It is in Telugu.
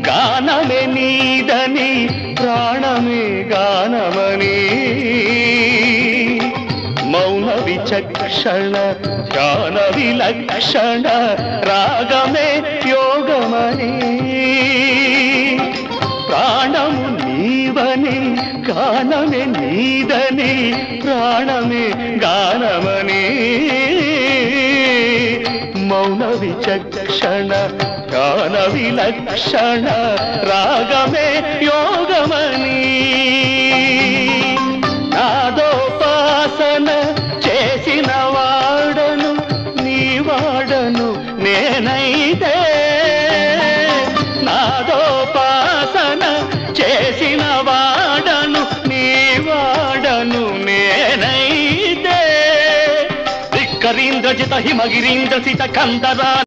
గానమే నీదని ప్రాణమే గానమని మౌన విచక్షణ ధ్యాన విలక్షణ రాగమే యోగమని ప్రాణము నీవని గానమే నీదని ప్రాణమే గానమని మౌన విచక్షణ ధ్యాన విలక్షణ రాగమే యోగమని నాదోపాసన చేసిన వాడను నీ వాడను నేనైతే నాదోపాసన చేసిన వాడను నీ వాడను నేనైతే ధిక్కరీంద్రజిత హిమగిరీంద్ర సిత కందరా